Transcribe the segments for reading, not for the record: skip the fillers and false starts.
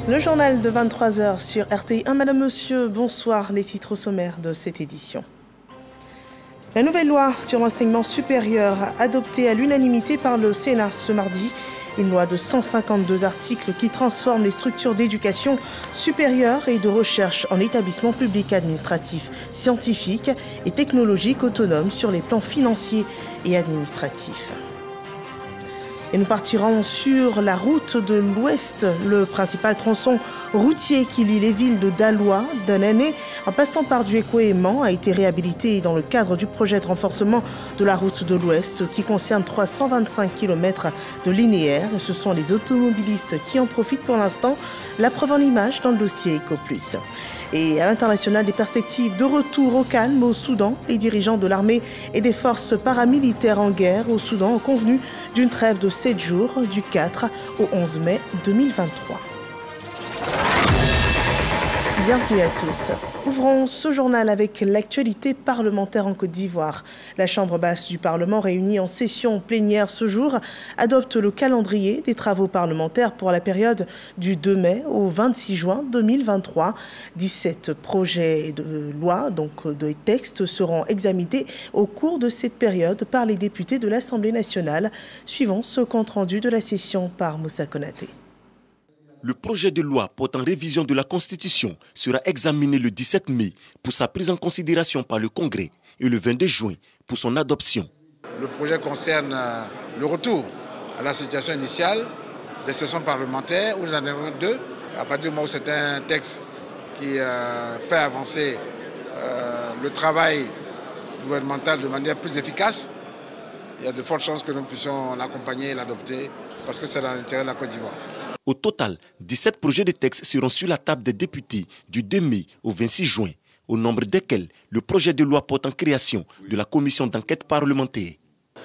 Le journal de 23h sur RTI1. Madame, Monsieur, bonsoir. Les titres sommaires de cette édition. La nouvelle loi sur l'enseignement supérieur adoptée à l'unanimité par le Sénat ce mardi. Une loi de 152 articles qui transforme les structures d'éducation supérieure et de recherche en établissements publics administratifs, scientifiques et technologiques autonomes sur les plans financiers et administratifs. Et nous partirons sur la route de l'Ouest, le principal tronçon routier qui lie les villes de Daloa, Danane, en passant par Duéko et Mans, a été réhabilité dans le cadre du projet de renforcement de la route de l'Ouest qui concerne 325 km de linéaire. Et ce sont les automobilistes qui en profitent pour l'instant. La preuve en image dans le dossier EcoPlus. Et à l'international, des perspectives de retour au calme au Soudan. Les dirigeants de l'armée et des forces paramilitaires en guerre au Soudan ont convenu d'une trêve de 7 jours du 4 au 11 mai 2023. Bienvenue à tous. Ouvrons ce journal avec l'actualité parlementaire en Côte d'Ivoire. La Chambre basse du Parlement, réunie en session plénière ce jour, adopte le calendrier des travaux parlementaires pour la période du 2 mai au 26 juin 2023. 17 projets de loi, donc de textes, seront examinés au cours de cette période par les députés de l'Assemblée nationale. Suivons ce compte-rendu de la session par Moussa Konaté. Le projet de loi portant révision de la Constitution sera examiné le 17 mai pour sa prise en considération par le Congrès et le 22 juin pour son adoption. Le projet concerne le retour à la situation initiale des sessions parlementaires où nous en avons deux. À partir du moment où c'est un texte qui fait avancer le travail gouvernemental de manière plus efficace, il y a de fortes chances que nous puissions l'accompagner et l'adopter parce que c'est dans l'intérêt de la Côte d'Ivoire. Au total, 17 projets de texte seront sur la table des députés du 2 mai au 26 juin, au nombre desquels le projet de loi portant création de la commission d'enquête parlementaire.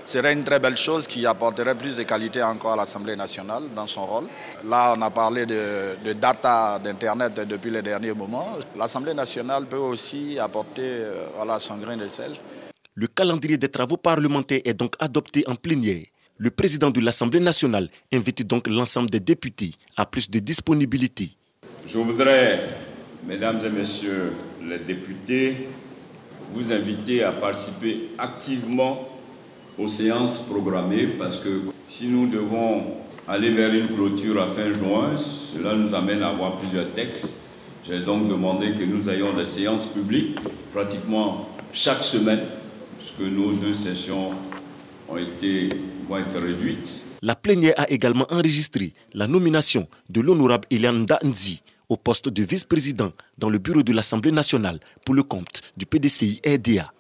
Ce serait une très belle chose qui apporterait plus de qualité encore à l'Assemblée nationale dans son rôle. Là, on a parlé de data d'Internet depuis les derniers moments. L'Assemblée nationale peut aussi apporter son grain de sel. Le calendrier des travaux parlementaires est donc adopté en plénière. Le président de l'Assemblée nationale invite donc l'ensemble des députés à plus de disponibilité. Je voudrais, mesdames et messieurs les députés, vous inviter à participer activement aux séances programmées parce que si nous devons aller vers une clôture à fin juin, cela nous amène à avoir plusieurs textes. J'ai donc demandé que nous ayons des séances publiques pratiquement chaque semaine, puisque nos 2 sessions vont être réduites. La plénière a également enregistré la nomination de l'honorable Elianda Nzi au poste de vice-président dans le bureau de l'Assemblée nationale pour le compte du PDCI RDA.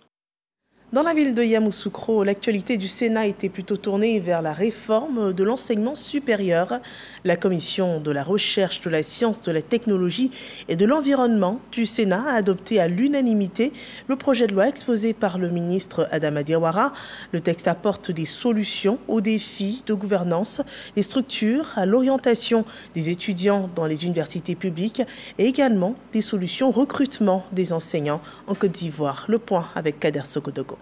Dans la ville de Yamoussoukro, l'actualité du Sénat était plutôt tournée vers la réforme de l'enseignement supérieur. La commission de la recherche, de la science, de la technologie et de l'environnement du Sénat a adopté à l'unanimité le projet de loi exposé par le ministre Adama Diawara. Le texte apporte des solutions aux défis de gouvernance, des structures, à l'orientation des étudiants dans les universités publiques et également des solutions au recrutement des enseignants en Côte d'Ivoire. Le point avec Kader Sokodogo.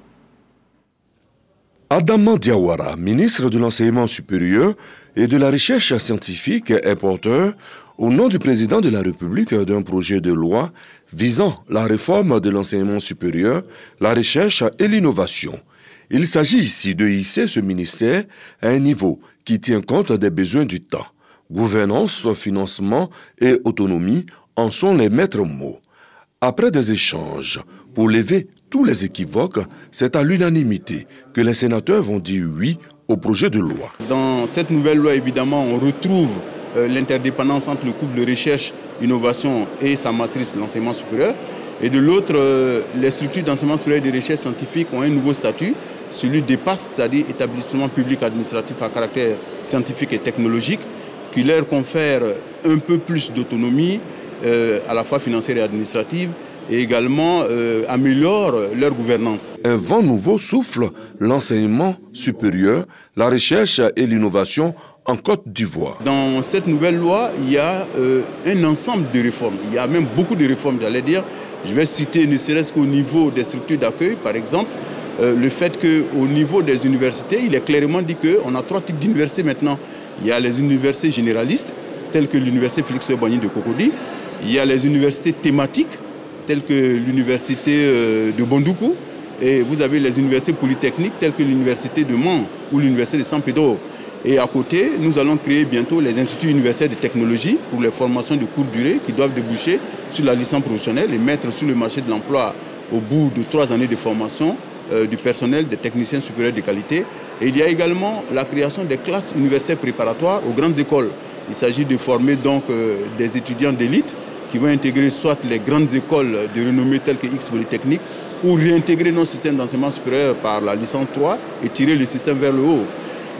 Adama Diawara, ministre de l'Enseignement supérieur et de la Recherche scientifique, est porteur, au nom du président de la République, d'un projet de loi visant la réforme de l'enseignement supérieur, la recherche et l'innovation. Il s'agit ici de hisser ce ministère à un niveau qui tient compte des besoins du temps. Gouvernance, financement et autonomie en sont les maîtres mots. Après des échanges pour lever tous les équivoques, c'est à l'unanimité que les sénateurs vont dire oui au projet de loi. Dans cette nouvelle loi, évidemment, on retrouve l'interdépendance entre le couple de recherche, innovation et sa matrice, l'enseignement supérieur. Et de l'autre, les structures d'enseignement supérieur et de recherche scientifique ont un nouveau statut, celui d'EPAS, c'est-à-dire établissement public administratif à caractère scientifique et technologique, qui leur confère un peu plus d'autonomie, à la fois financière et administrative, et également améliore leur gouvernance. Un vent nouveau souffle l'enseignement supérieur, la recherche et l'innovation en Côte d'Ivoire. Dans cette nouvelle loi, il y a un ensemble de réformes. Il y a même beaucoup de réformes, j'allais dire. Je vais citer ne serait-ce qu'au niveau des structures d'accueil, par exemple, le fait qu'au niveau des universités, il est clairement dit qu'on a 3 types d'universités maintenant. Il y a les universités généralistes, telles que l'université Félix-Houphouët-Boigny de Cocody. Il y a les universités thématiques, telles que l'université de Bondoukou. Et vous avez les universités polytechniques, telles que l'université de Mans ou l'université de San Pedro. Et à côté, nous allons créer bientôt les instituts universitaires de technologie pour les formations de courte durée qui doivent déboucher sur la licence professionnelle et mettre sur le marché de l'emploi au bout de 3 années de formation du personnel des techniciens supérieurs de qualité. Et il y a également la création des classes universitaires préparatoires aux grandes écoles. Il s'agit de former donc des étudiants d'élite qui vont intégrer soit les grandes écoles de renommée telles que X Polytechnique ou réintégrer nos systèmes d'enseignement supérieur par la licence 3 et tirer le système vers le haut.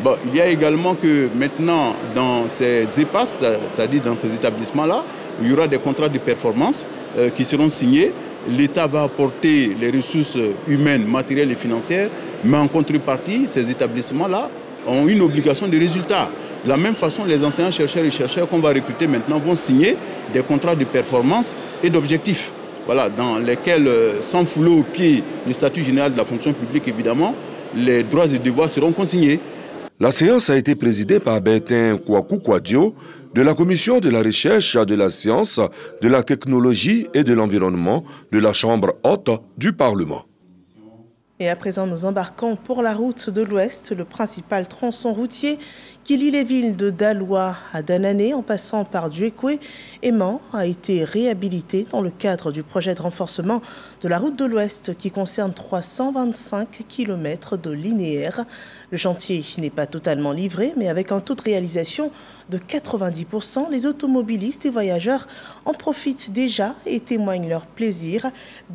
Bon, il y a également que maintenant, dans ces EPAS, c'est-à-dire dans ces établissements-là, il y aura des contrats de performance qui seront signés. L'État va apporter les ressources humaines, matérielles et financières, mais en contrepartie, ces établissements-là ont une obligation de résultat. De la même façon, les enseignants, chercheurs et chercheurs qu'on va recruter maintenant vont signer des contrats de performance et d'objectifs. Voilà, dans lesquels, sans fouler au pied le statut général de la fonction publique, évidemment, les droits et devoirs seront consignés. La séance a été présidée par Bertin Kouakou Kouadio de la Commission de la recherche, de la science, de la technologie et de l'environnement de la Chambre haute du Parlement. Et à présent, nous embarquons pour la route de l'Ouest, le principal tronçon routier qui lie les villes de Daloa à Danané en passant par Djuekoué et Mans a été réhabilité dans le cadre du projet de renforcement de la route de l'Ouest qui concerne 325 km de linéaire. Le chantier n'est pas totalement livré, mais avec un taux de réalisation de 90%, les automobilistes et voyageurs en profitent déjà et témoignent leur plaisir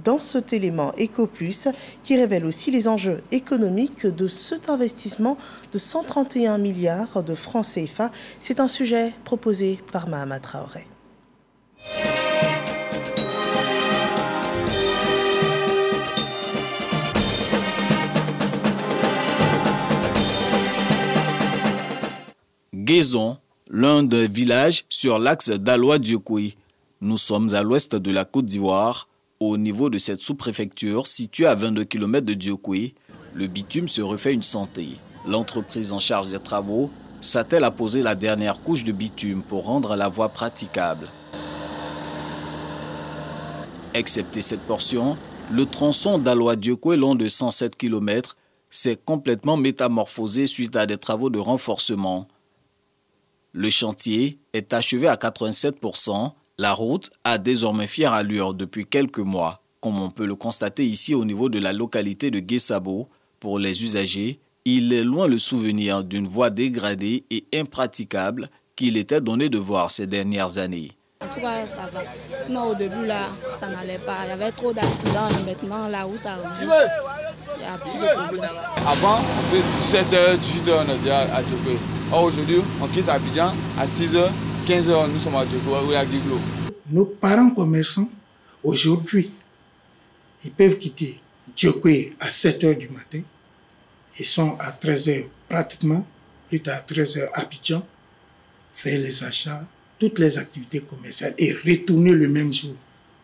dans cet élément EcoPlus qui révèle aussi les enjeux économiques de cet investissement de 131 milliards de francs CFA. C'est un sujet proposé par Mahama Traoré. Guézon, l'un des villages sur l'axe Daloa-Djuekoué. Nous sommes à l'ouest de la Côte d'Ivoire. Au niveau de cette sous-préfecture, située à 22 km de Djuekoué, le bitume se refait une santé. L'entreprise en charge des travaux s'attelle à poser la dernière couche de bitume pour rendre la voie praticable. Excepté cette portion, le tronçon Daloa-Djuekoué, long de 107 km, s'est complètement métamorphosé suite à des travaux de renforcement. Le chantier est achevé à 87%. La route a désormais fière allure depuis quelques mois, comme on peut le constater ici au niveau de la localité de Guessabo. Pour les usagers, il est loin le souvenir d'une voie dégradée et impraticable qu'il était donné de voir ces dernières années. En tout cas, ça va. Sinon, au début, là, ça n'allait pas. Il y avait trop d'accidents, mais maintenant, la route a rougé. Il n'y a plus de problème. Avant, 17h, 18h, on est déjà à Djuekoué. Or, aujourd'hui, on quitte Abidjan à 6h, 15h, nous sommes à Djuekoué, à Guiglo. Nos parents commerçants, aujourd'hui, ils peuvent quitter Djuekoué à 7h du matin. Ils sont à 13h pratiquement, plus tard à 13h à Abidjan, faire les achats, toutes les activités commerciales et retourner le même jour,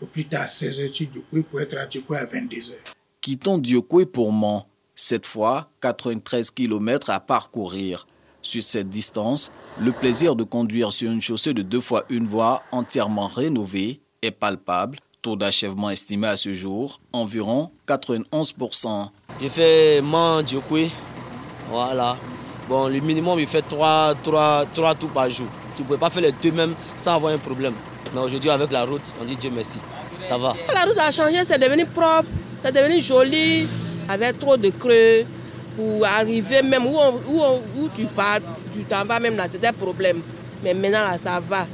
au plus tard à 16h sur Djuekoué pour être à Djuekoué à 22h. Quittons Djuekoué pour Mans. Cette fois, 93 km à parcourir. Sur cette distance, le plaisir de conduire sur une chaussée de 2 fois une voie entièrement rénovée est palpable. Taux d'achèvement estimé à ce jour, environ 91%. J'ai fait Mans-Djuekoué, voilà. Bon, le minimum, il fait 3 tours par jour. Tu ne pouvais pas faire les deux mêmes sans avoir un problème. Mais aujourd'hui, avec la route, on dit Dieu merci. Ça va. La route a changé, c'est devenu propre, c'est devenu joli. Avec trop de creux, pour arriver même où tu pars, tu t'en vas même là, c'était un problème. Mais maintenant, là, ça va.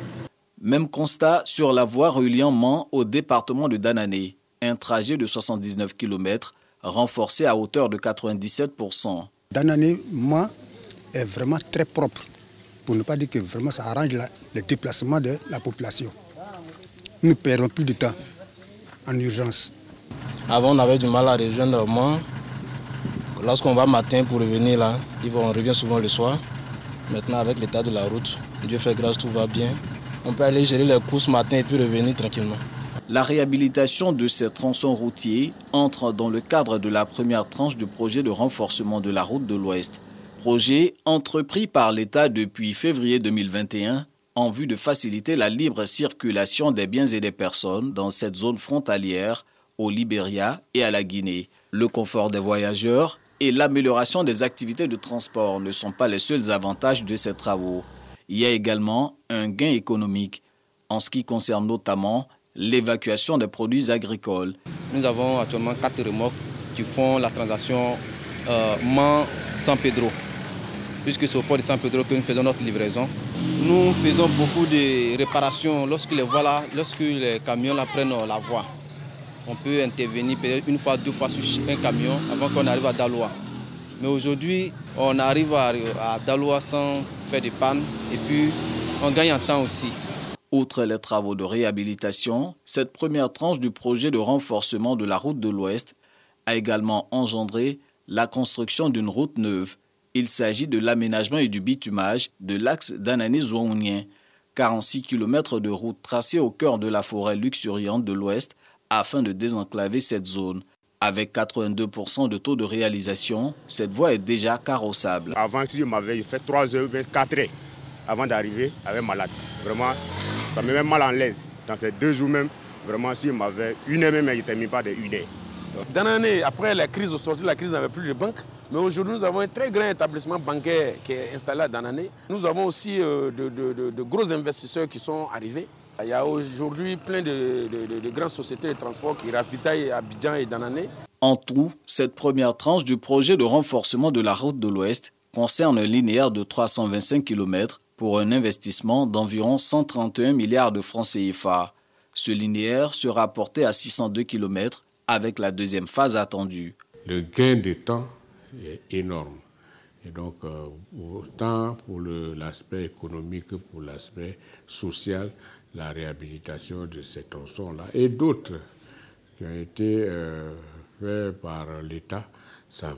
Même constat sur la voie reliant Mans au département de Danané. Un trajet de 79 km, renforcé à hauteur de 97%. Danané-Mans est vraiment très propre. Pour ne pas dire que vraiment ça arrange le déplacement de la population. Nous ne perdons plus de temps en urgence. Avant, on avait du mal à rejoindre Mans. Lorsqu'on va matin pour revenir là, on revient souvent le soir. Maintenant, avec l'état de la route, Dieu fait grâce, tout va bien. On peut aller gérer les courses matin et puis revenir tranquillement. La réhabilitation de ces tronçons routiers entre dans le cadre de la première tranche du projet de renforcement de la route de l'Ouest. Projet entrepris par l'État depuis février 2021 en vue de faciliter la libre circulation des biens et des personnes dans cette zone frontalière au Libéria et à la Guinée. Le confort des voyageurs et l'amélioration des activités de transport ne sont pas les seuls avantages de ces travaux. Il y a également un gain économique en ce qui concerne notamment l'évacuation des produits agricoles. Nous avons actuellement 4 remorques qui font la transaction Mans-San Pedro. Puisque c'est au port de San Pedro que nous faisons notre livraison. Nous faisons beaucoup de réparations lorsque les camions prennent la voie. On peut intervenir peut-être une fois, 2 fois sur un camion avant qu'on arrive à Daloa. Mais aujourd'hui, on arrive à Daloa sans faire de panne et puis on gagne en temps aussi. Outre les travaux de réhabilitation, cette première tranche du projet de renforcement de la route de l'Ouest a également engendré la construction d'une route neuve. Il s'agit de l'aménagement et du bitumage de l'axe Danane-Zouaounien, 46 km de route tracée au cœur de la forêt luxuriante de l'Ouest afin de désenclaver cette zone. Avec 82% de taux de réalisation, cette voie est déjà carrossable. Avant, si je m'avais fait 3 heures, 4 heures avant d'arriver avec malade. Vraiment, ça me met mal en l'aise. Dans ces 2 jours même, vraiment, si je m'avais 1 heure même, je ne termine pas de 1 heure. D'année, après la crise, au sortir de la crise, n'avait plus de banque. Mais aujourd'hui, nous avons un très grand établissement bancaire qui est installé à Danané. Nous avons aussi de gros investisseurs qui sont arrivés. Il y a aujourd'hui plein de grandes sociétés de transport qui ravitaillent Abidjan et Danané. En tout, cette première tranche du projet de renforcement de la route de l'Ouest concerne un linéaire de 325 km pour un investissement d'environ 131 milliards de francs CFA. Ce linéaire sera porté à 602 km avec la deuxième phase attendue. Le gain de temps est énorme. Et donc, autant pour l'aspect économique que pour l'aspect social, la réhabilitation de ces tronçons-là et d'autres qui ont été faits par l'État, ça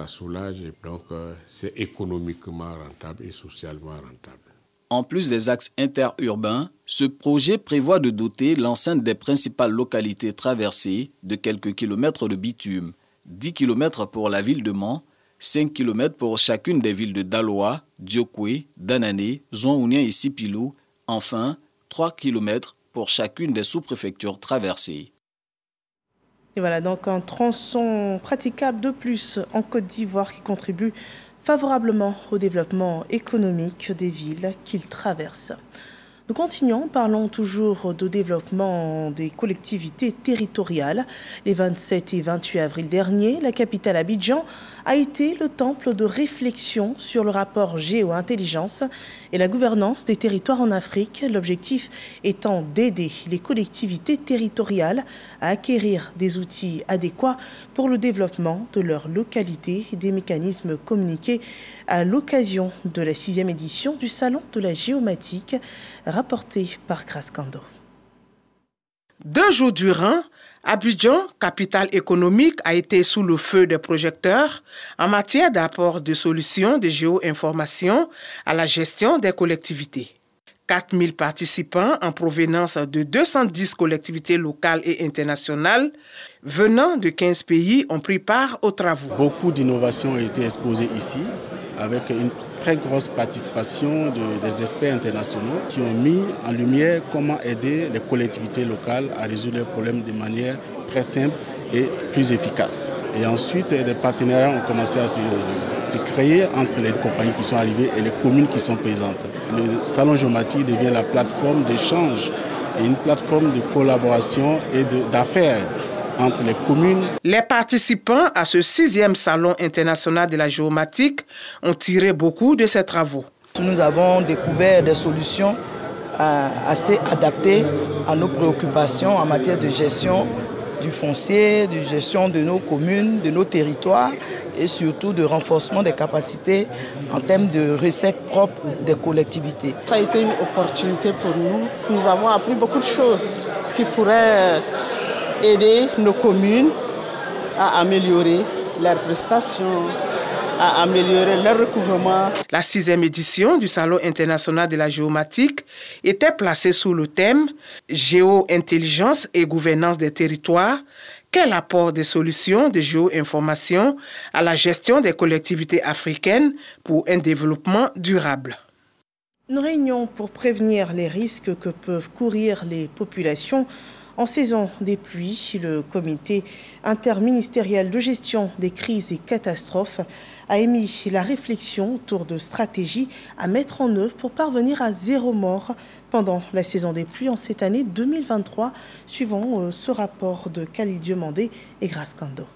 soulage et donc c'est économiquement rentable et socialement rentable. En plus des axes interurbains, ce projet prévoit de doter l'enceinte des principales localités traversées de quelques kilomètres de bitume, 10 km pour la ville de Mans, 5 km pour chacune des villes de Daloa, Diokwe, Danané, Zouaounien et Sipilou, enfin 3 km pour chacune des sous-préfectures traversées. Et voilà donc un tronçon praticable de plus en Côte d'Ivoire qui contribue favorablement au développement économique des villes qu'il traverse. Nous continuons, parlons toujours de développement des collectivités territoriales. Les 27 et 28 avril dernier, la capitale Abidjan a été le temple de réflexion sur le rapport géo-intelligence et la gouvernance des territoires en Afrique. L'objectif étant d'aider les collectivités territoriales à acquérir des outils adéquats pour le développement de leur localité et des mécanismes communiqués à l'occasion de la 6e édition du Salon de la géomatique, rapporté par Kraskando. 2 jours durant, Abidjan, capitale économique, a été sous le feu des projecteurs en matière d'apport de solutions de géo-information à la gestion des collectivités. 4000 participants en provenance de 210 collectivités locales et internationales venant de 15 pays ont pris part aux travaux. Beaucoup d'innovations ont été exposées ici avec une très grosse participation des experts internationaux qui ont mis en lumière comment aider les collectivités locales à résoudre leurs problèmes de manière très simple et plus efficace. Et ensuite, des partenariats ont commencé à se créer entre les compagnies qui sont arrivées et les communes qui sont présentes. Le Salon géomatique devient la plateforme d'échange et une plateforme de collaboration et d'affaires entre les communes. Les participants à ce 6e Salon international de la géomatique ont tiré beaucoup de ces travaux. Nous avons découvert des solutions assez adaptées à nos préoccupations en matière de gestion du foncier, de gestion de nos communes, de nos territoires et surtout de renforcement des capacités en termes de recettes propres des collectivités. Ça a été une opportunité pour nous. Nous avons appris beaucoup de choses qui pourraient aider nos communes à améliorer leurs prestations, à améliorer leur recouvrement. La 6e édition du Salon international de la géomatique était placée sous le thème « Géo-intelligence et gouvernance des territoires ». Quel apport des solutions de géo-information à la gestion des collectivités africaines pour un développement durable? Une réunion pour prévenir les risques que peuvent courir les populations en saison des pluies. Le comité interministériel de gestion des crises et catastrophes a émis la réflexion autour de stratégies à mettre en œuvre pour parvenir à 0 mort pendant la saison des pluies en cette année 2023, suivant ce rapport de Khalid Diomandé et Grace Kando.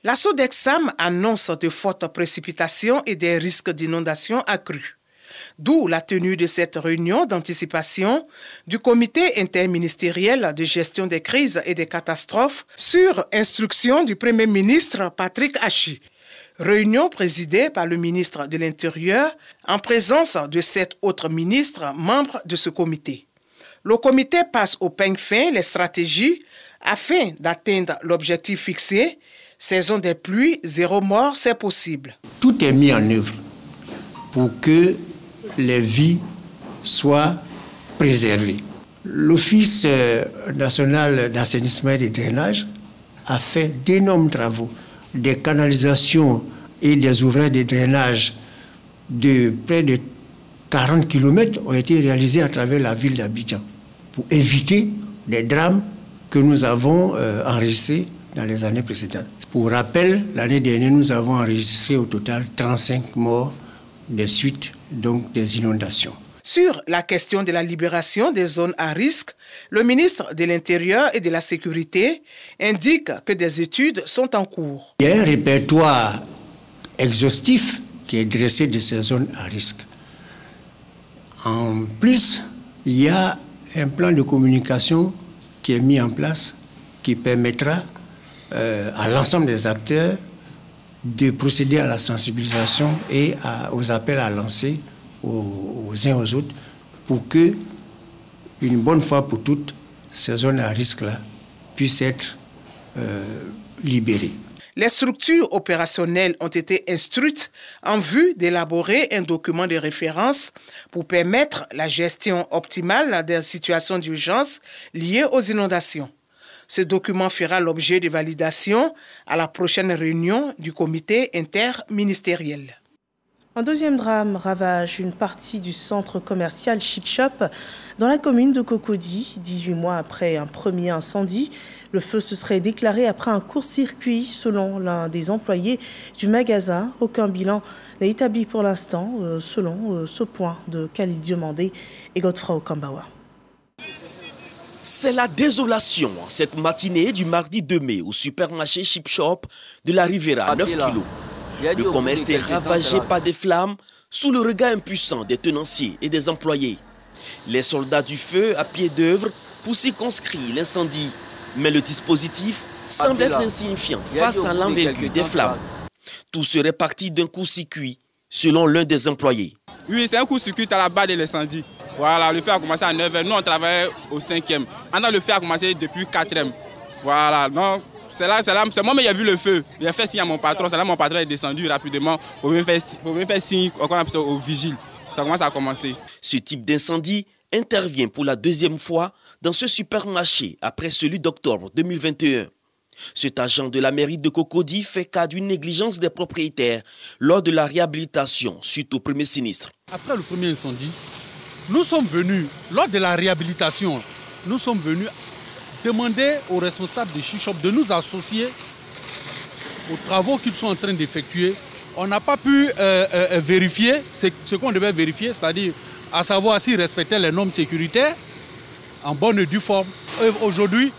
La Sodexam annonce de fortes précipitations et des risques d'inondation accrus. D'où la tenue de cette réunion d'anticipation du comité interministériel de gestion des crises et des catastrophes sur instruction du Premier ministre Patrick Hachi. Réunion présidée par le ministre de l'Intérieur en présence de 7 autres ministres membres de ce comité. Le comité passe au peigne fin les stratégies afin d'atteindre l'objectif fixé. Saison des pluies, 0 mort, c'est possible. Tout est mis en œuvre pour que les vies soient préservées. L'Office national d'assainissement et de drainage a fait d'énormes travaux. Des canalisations et des ouvrages de drainage de près de 40 km ont été réalisés à travers la ville d'Abidjan pour éviter les drames que nous avons enregistrés dans les années précédentes. Pour rappel, l'année dernière, nous avons enregistré au total 35 morts des suites donc des inondations. Sur la question de la libération des zones à risque, le ministre de l'Intérieur et de la Sécurité indique que des études sont en cours. Il y a un répertoire exhaustif qui est dressé de ces zones à risque. En plus, il y a un plan de communication qui est mis en place qui permettra à l'ensemble des acteurs de procéder à la sensibilisation et aux appels à lancer aux uns aux autres pour que, une bonne fois pour toutes, ces zones à risque-là puissent être libérées. Les structures opérationnelles ont été instruites en vue d'élaborer un document de référence pour permettre la gestion optimale des situations d'urgence liées aux inondations. Ce document fera l'objet de validation à la prochaine réunion du comité interministériel. Un deuxième drame ravage une partie du centre commercial Chic Shop dans la commune de Cocody. 18 mois après un premier incendie, le feu se serait déclaré après un court-circuit selon l'un des employés du magasin. Aucun bilan n'est établi pour l'instant, selon ce point de Khalid Diomandé et Godfrey Okambawa. C'est la désolation cette matinée du mardi 2 mai au supermarché Chic Shop de la Riviera, 9 kilos. Le commerce est ravagé par des flammes sous le regard impuissant des tenanciers et des employés. Les soldats du feu à pied d'œuvre pour circonscrire l'incendie. Mais le dispositif semble être insignifiant face à l'envergure des flammes. Tout serait parti d'un coup-circuit, selon l'un des employés. Oui, c'est un coup-circuit à la base de l'incendie. Voilà, le feu a commencé à 9h. Nous, on travaillait au 5e. Le feu a commencé depuis 4e. Voilà, donc c'est moi qui ai vu le feu. J'ai fait signe à mon patron. C'est là mon patron est descendu rapidement pour me faire signe au vigile. Ça commence à commencer. Ce type d'incendie intervient pour la 2e fois dans ce supermarché après celui d'octobre 2021. Cet agent de la mairie de Cocody fait cas d'une négligence des propriétaires lors de la réhabilitation suite au premier sinistre. Après le premier incendie, nous sommes venus, lors de la réhabilitation, nous sommes venus demander aux responsables de Chic Shop de nous associer aux travaux qu'ils sont en train d'effectuer. On n'a pas pu vérifier ce qu'on devait vérifier, c'est-à-dire à savoir s'ils respectaient les normes sécuritaires en bonne et due forme. Aujourd'hui,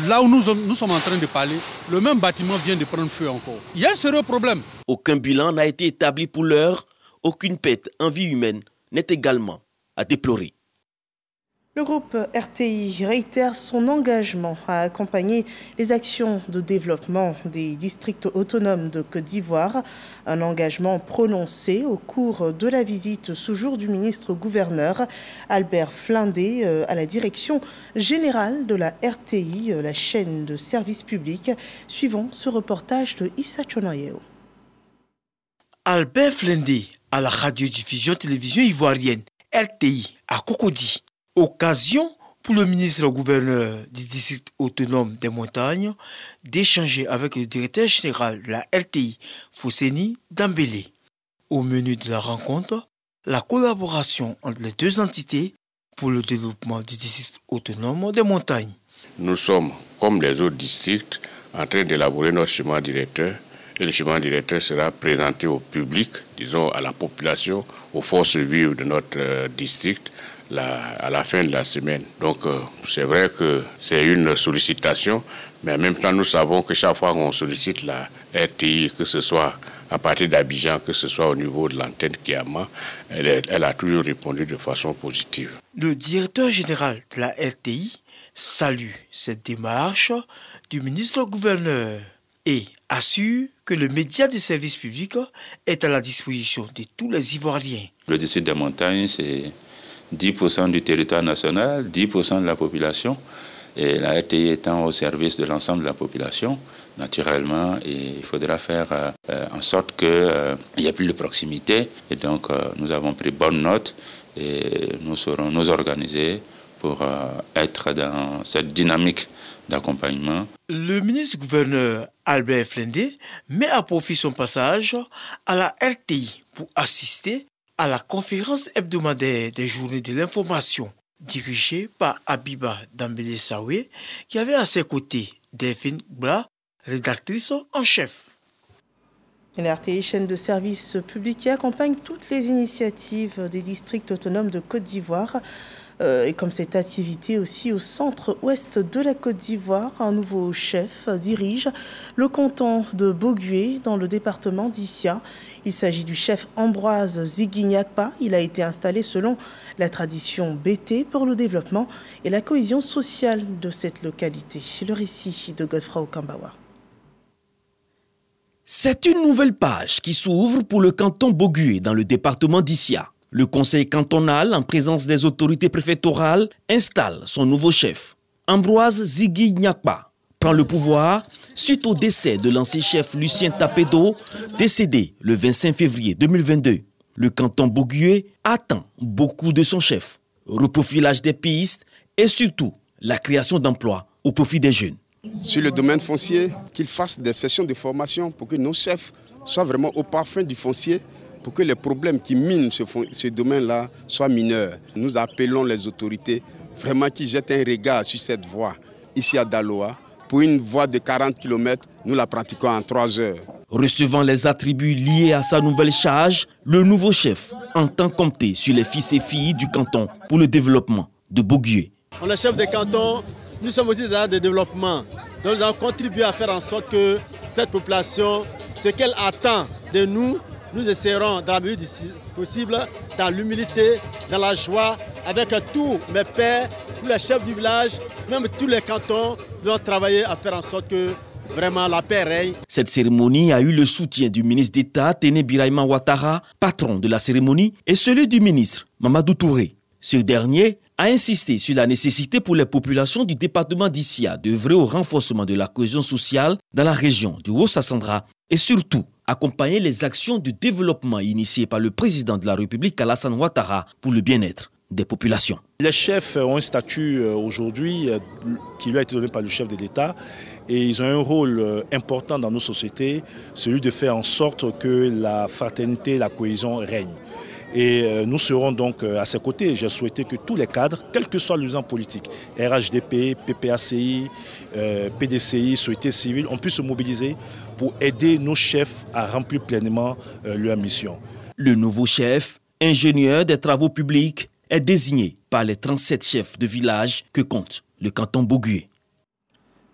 là où nous sommes en train de parler, le même bâtiment vient de prendre feu encore. Il y a un sérieux problème. Aucun bilan n'a été établi pour l'heure. Aucune perte en vie humaine n'est également à déplorer. Le groupe RTI réitère son engagement à accompagner les actions de développement des districts autonomes de Côte d'Ivoire. Un engagement prononcé au cours de la visite ce jour du ministre-gouverneur Albert Flindé à la direction générale de la RTI, la chaîne de service public, suivant ce reportage de Issa Chonoyeo. Albert Flindé à la radiodiffusion-télévision ivoirienne RTI à Cocody. Occasion pour le ministre-gouverneur du district autonome des montagnes d'échanger avec le directeur général de la RTI, Fousseni Dambélé. Au menu de la rencontre, la collaboration entre les deux entités pour le développement du district autonome des montagnes. Nous sommes, comme les autres districts, en train d'élaborer notre schéma directeur. Et le schéma directeur sera présenté au public, disons à la population, aux forces vives de notre district à la fin de la semaine. Donc c'est vrai que c'est une sollicitation, mais en même temps nous savons que chaque fois qu'on sollicite la RTI, que ce soit à partir d'Abidjan, que ce soit au niveau de l'antenne Kiama, elle a toujours répondu de façon positive. Le directeur général de la RTI salue cette démarche du ministre-gouverneur et assure que le média de service public est à la disposition de tous les Ivoiriens. Le district des montagnes, c'est 10% du territoire national, 10% de la population. Et la RTI étant au service de l'ensemble de la population, naturellement, il faudra faire en sorte qu'il n'y ait plus de proximité. Et donc, nous avons pris bonne note et nous saurons nous organiser pour être dans cette dynamique d'accompagnement. Le ministre-gouverneur Albert Flendé met à profit son passage à la RTI pour assister à la conférence hebdomadaire des journées de l'information dirigée par Abiba Dambélé-Saoué, qui avait à ses côtés Delphine Bla, rédactrice en chef. La RTI, chaîne de services publics qui accompagne toutes les initiatives des districts autonomes de Côte d'Ivoire. Et comme cette activité aussi au centre-ouest de la Côte d'Ivoire, un nouveau chef dirige le canton de Bogué dans le département d'Issia. Il s'agit du chef Ambroise Ziguignakpa. Il a été installé selon la tradition BT pour le développement et la cohésion sociale de cette localité. Le récit de Godfrey Okambawa. C'est une nouvelle page qui s'ouvre pour le canton Bogué dans le département d'Issia. Le conseil cantonal, en présence des autorités préfectorales, installe son nouveau chef. Ambroise Ziguignakpa prend le pouvoir suite au décès de l'ancien chef Lucien Tapedo, décédé le 25 février 2022. Le canton Bogué attend beaucoup de son chef. Reprofilage des pistes et surtout la création d'emplois au profit des jeunes. Sur le domaine foncier, qu'ils fassent des sessions de formation pour que nos chefs soient vraiment au parfum du foncier, pour que les problèmes qui minent ce domaine-là soient mineurs. Nous appelons les autorités vraiment qui jettent un regard sur cette voie ici à Daloa. Pour une voie de 40 km, nous la pratiquons en 3 heures. Recevant les attributs liés à sa nouvelle charge, le nouveau chef entend compter sur les fils et filles du canton pour le développement de Bogué. On est chef de canton, nous sommes aussi des agents de développement. Donc nous avons contribué à faire en sorte que cette population, ce qu'elle attend de nous, nous essaierons dans la mesure du possible, dans l'humilité, dans la joie, avec tous mes pères, tous les chefs du village, même tous les cantons, nous allons travailler à faire en sorte que vraiment la paix règne. Cette cérémonie a eu le soutien du ministre d'État Téné Birahima Ouattara, patron de la cérémonie, et celui du ministre Mamadou Touré. Ce dernier a insisté sur la nécessité pour les populations du département d'Issia d'œuvrer au renforcement de la cohésion sociale dans la région du Haut-Sassandra et surtout accompagner les actions de développement initiées par le président de la République Alassane Ouattara pour le bien-être des populations. Les chefs ont un statut aujourd'hui qui lui a été donné par le chef de l'État et ils ont un rôle important dans nos sociétés, celui de faire en sorte que la fraternité, la cohésion règne. Et nous serons donc à ses côtés. J'ai souhaité que tous les cadres, quel que soit l'horizon politique, RHDP, PPACI, PDCI, société civile, on puisse se mobiliser pour aider nos chefs à remplir pleinement leur mission. Le nouveau chef, ingénieur des travaux publics, est désigné par les 37 chefs de village que compte le canton Bogué.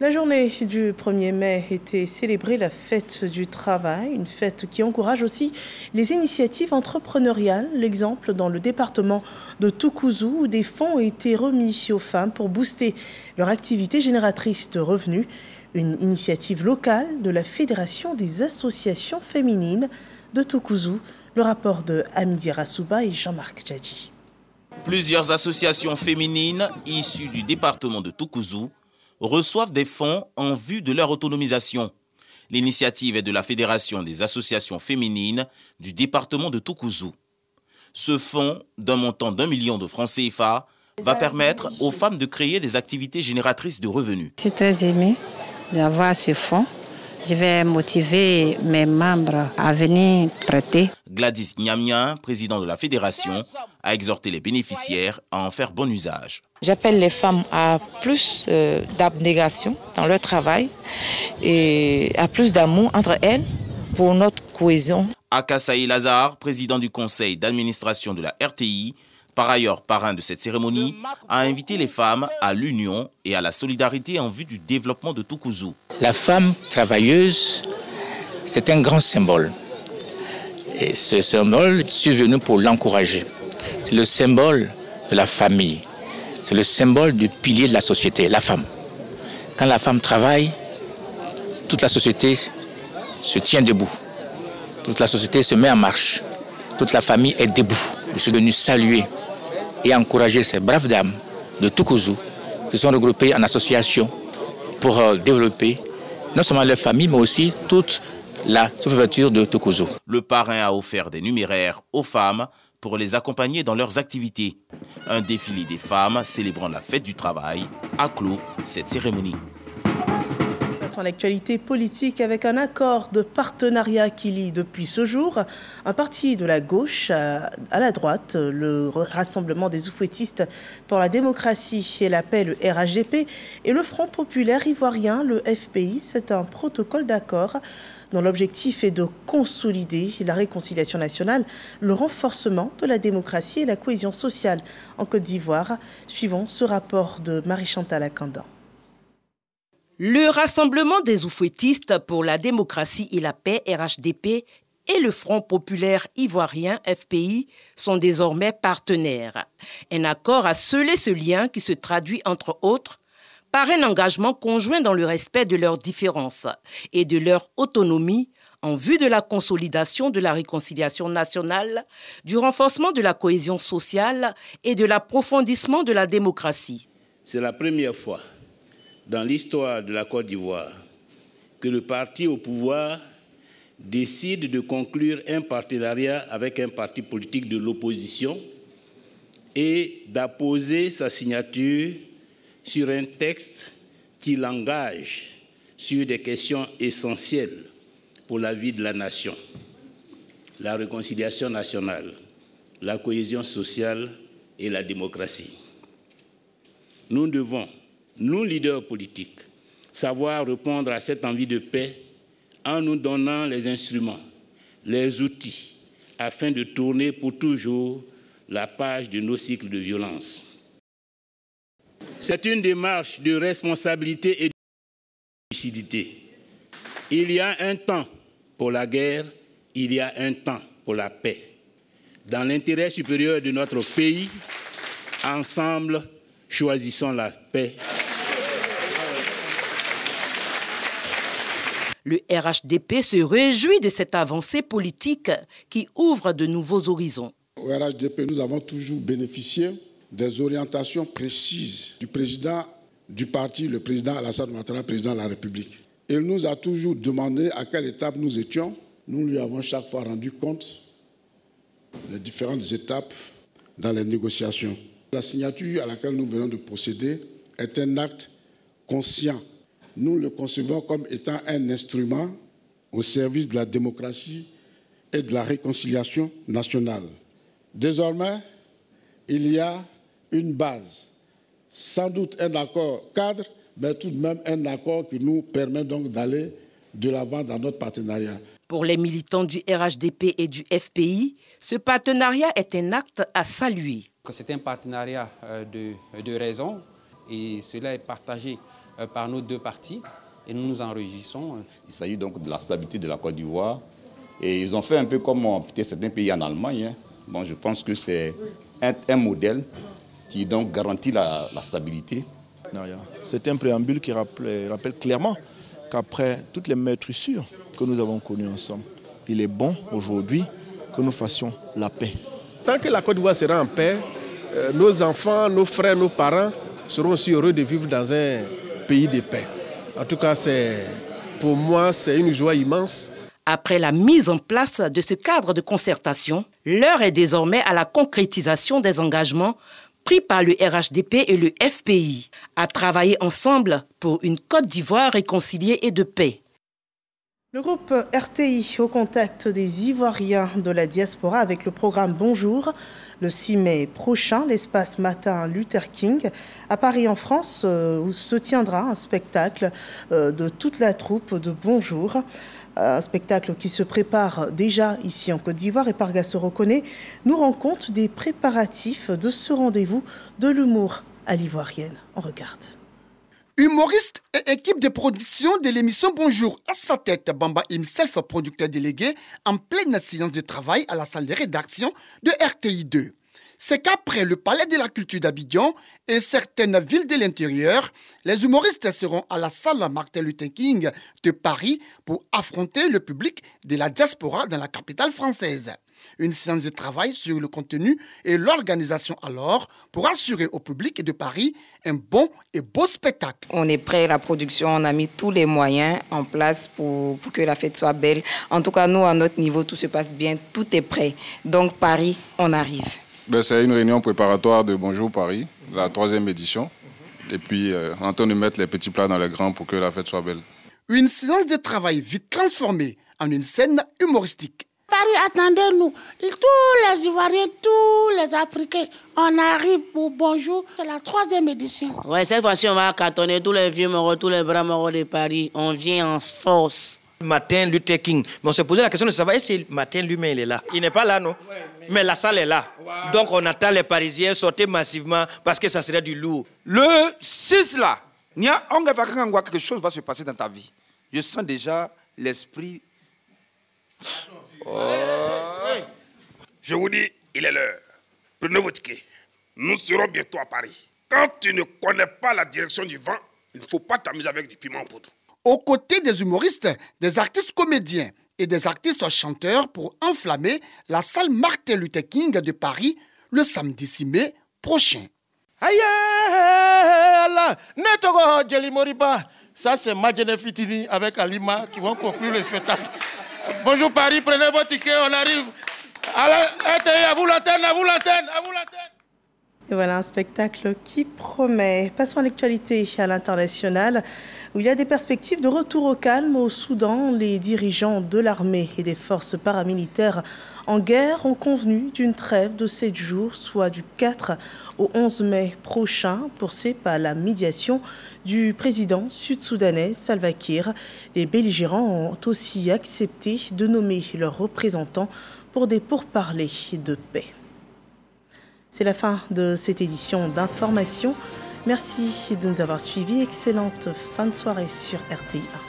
La journée du 1er mai était célébrée la fête du travail, une fête qui encourage aussi les initiatives entrepreneuriales. L'exemple dans le département de Toukouzou où des fonds ont été remis aux femmes pour booster leur activité génératrice de revenus. Une initiative locale de la Fédération des associations féminines de Toukouzou. Le rapport de Amidi Rassouba et Jean-Marc Djadji. Plusieurs associations féminines issues du département de Toukouzou reçoivent des fonds en vue de leur autonomisation. L'initiative est de la Fédération des associations féminines du département de Toukouzou. Ce fonds, d'un montant d'1 million de francs CFA, va permettre aux femmes de créer des activités génératrices de revenus. Je suis très émue d'avoir ce fonds Je vais motiver mes membres à venir prêter. Gladys Niamnia, président de la fédération, a exhorté les bénéficiaires à en faire bon usage. J'appelle les femmes à plus d'abnégation dans leur travail et à plus d'amour entre elles pour notre cohésion. Akassaï Lazare, président du conseil d'administration de la RTI, par ailleurs parrain de cette cérémonie, a invité les femmes à l'union et à la solidarité en vue du développement de Toukouzou. La femme travailleuse, c'est un grand symbole. Et ce symbole, je suis venu pour l'encourager. C'est le symbole de la famille. C'est le symbole du pilier de la société, la femme. Quand la femme travaille, toute la société se tient debout. Toute la société se met en marche. Toute la famille est debout. Je suis venu saluer et encourager ces braves dames de Toukouzou qui sont regroupées en association pour développer non seulement leur famille, mais aussi toute la sous-préfecture de Toukouzou. Le parrain a offert des numéraires aux femmes pour les accompagner dans leurs activités. Un défilé des femmes célébrant la fête du travail a clos cette cérémonie. Passons à l'actualité politique avec un accord de partenariat qui lie depuis ce jour un parti de la gauche à la droite, le Rassemblement des oufouettistes pour la démocratie et la paix, le RHDP, et le Front populaire ivoirien, le FPI. C'est un protocole d'accord dont l'objectif est de consolider la réconciliation nationale, le renforcement de la démocratie et la cohésion sociale en Côte d'Ivoire. Suivons ce rapport de Marie-Chantal Akanda. Le Rassemblement des oufouettistes pour la démocratie et la paix, RHDP, et le Front populaire ivoirien, FPI, sont désormais partenaires. Un accord a scellé ce lien qui se traduit, entre autres, par un engagement conjoint dans le respect de leurs différences et de leur autonomie en vue de la consolidation de la réconciliation nationale, du renforcement de la cohésion sociale et de l'approfondissement de la démocratie. C'est la première fois dans l'histoire de la Côte d'Ivoire que le parti au pouvoir décide de conclure un partenariat avec un parti politique de l'opposition et d'apposer sa signature sur un texte qui l'engage sur des questions essentielles pour la vie de la nation, la réconciliation nationale, la cohésion sociale et la démocratie. Nous devons, nous leaders politiques, savoir répondre à cette envie de paix en nous donnant les instruments, les outils, afin de tourner pour toujours la page de nos cycles de violence. C'est une démarche de responsabilité et de lucidité. Il y a un temps pour la guerre, il y a un temps pour la paix. Dans l'intérêt supérieur de notre pays, ensemble, choisissons la paix. Le RHDP se réjouit de cette avancée politique qui ouvre de nouveaux horizons. Au RHDP, nous avons toujours bénéficié des orientations précises du président du parti, le président Alassane Ouattara, président de la République. Il nous a toujours demandé à quelle étape nous étions. Nous lui avons chaque fois rendu compte des différentes étapes dans les négociations. La signature à laquelle nous venons de procéder est un acte conscient. Nous le concevons comme étant un instrument au service de la démocratie et de la réconciliation nationale. Désormais, il y a une base, sans doute un accord cadre, mais tout de même un accord qui nous permet donc d'aller de l'avant dans notre partenariat. Pour les militants du RHDP et du FPI, ce partenariat est un acte à saluer. C'est un partenariat de raison et cela est partagé par nos deux partis et nous nous en réjouissons. Il s'agit donc de la stabilité de la Côte d'Ivoire et ils ont fait un peu comme peut-être certains pays en Allemagne. Bon, je pense que c'est un modèle qui donc garantit la stabilité. C'est un préambule qui rappelle clairement qu'après toutes les maîtrissures que nous avons connues ensemble, il est bon aujourd'hui que nous fassions la paix. Tant que la Côte d'Ivoire sera en paix, nos enfants, nos frères, nos parents seront aussi heureux de vivre dans un pays de paix. En tout cas, pour moi, c'est une joie immense. Après la mise en place de ce cadre de concertation, l'heure est désormais à la concrétisation des engagements pris par le RHDP et le FPI, à travailler ensemble pour une Côte d'Ivoire réconciliée et de paix. Le groupe RTI au contact des Ivoiriens de la diaspora avec le programme Bonjour. Le 6 mai prochain, l'espace Martin Luther King à Paris en France où se tiendra un spectacle de toute la troupe de Bonjour. Un spectacle qui se prépare déjà ici en Côte d'Ivoire et Parga se reconnaît nous rend compte des préparatifs de ce rendez-vous de l'humour à l'ivoirienne. On regarde. Humoriste et équipe de production de l'émission Bonjour. À sa tête, Bamba himself, producteur délégué, en pleine séance de travail à la salle de rédaction de RTI 2. C'est qu'après le Palais de la Culture d'Abidjan et certaines villes de l'intérieur, les humoristes seront à la salle Martin Luther King de Paris pour affronter le public de la diaspora dans la capitale française. Une séance de travail sur le contenu et l'organisation alors pour assurer au public de Paris un bon et beau spectacle. On est prêt, la production, on a mis tous les moyens en place pour que la fête soit belle. En tout cas, nous, à notre niveau, tout se passe bien, tout est prêt. Donc Paris, on arrive. C'est une réunion préparatoire de Bonjour Paris, la 3e édition. Et puis, on entend de mettre les petits plats dans les grands pour que la fête soit belle. Une séance de travail vite transformée en une scène humoristique. Paris, attendez-nous. Tous les Ivoiriens, tous les Africains, on arrive pour Bonjour. C'est la 3e édition. Ouais, cette fois-ci, on va cartonner tous les vieux moraux, tous les bras moraux de Paris. On vient en force. Martin Luther King. Mais on se posait la question de savoir si Martin lui-même il est là. Il n'est pas là, non? Mais la salle est là. Wow. Donc on attend les Parisiens sortir massivement parce que ça serait du lourd. Le 6 là, quelque chose va se passer dans ta vie. Je sens déjà l'esprit. Je vous dis, il est l'heure. Prenez vos tickets. Nous serons bientôt à Paris. Quand tu ne connais pas la direction du vent, il ne faut pas t'amuser avec du piment en poudre. Aux côtés des humoristes, des artistes comédiens et des artistes chanteurs pour enflammer la salle Martin Luther King de Paris le samedi 6 mai prochain. Aïe, ça c'est Madjene Fitini avec Alima qui vont conclure le spectacle. Bonjour Paris, prenez vos tickets, on arrive. Allez, à vous l'antenne, à vous l'antenne, à vous l'antenne. Et voilà un spectacle qui promet. Passons à l'actualité à l'international, où il y a des perspectives de retour au calme au Soudan. Les dirigeants de l'armée et des forces paramilitaires en guerre ont convenu d'une trêve de 7 jours, soit du 4 au 11 mai prochain, poussée par la médiation du président sud-soudanais Salva Kiir. Les belligérants ont aussi accepté de nommer leurs représentants pour des pourparlers de paix. C'est la fin de cette édition d'information. Merci de nous avoir suivis. Excellente fin de soirée sur RTI 1.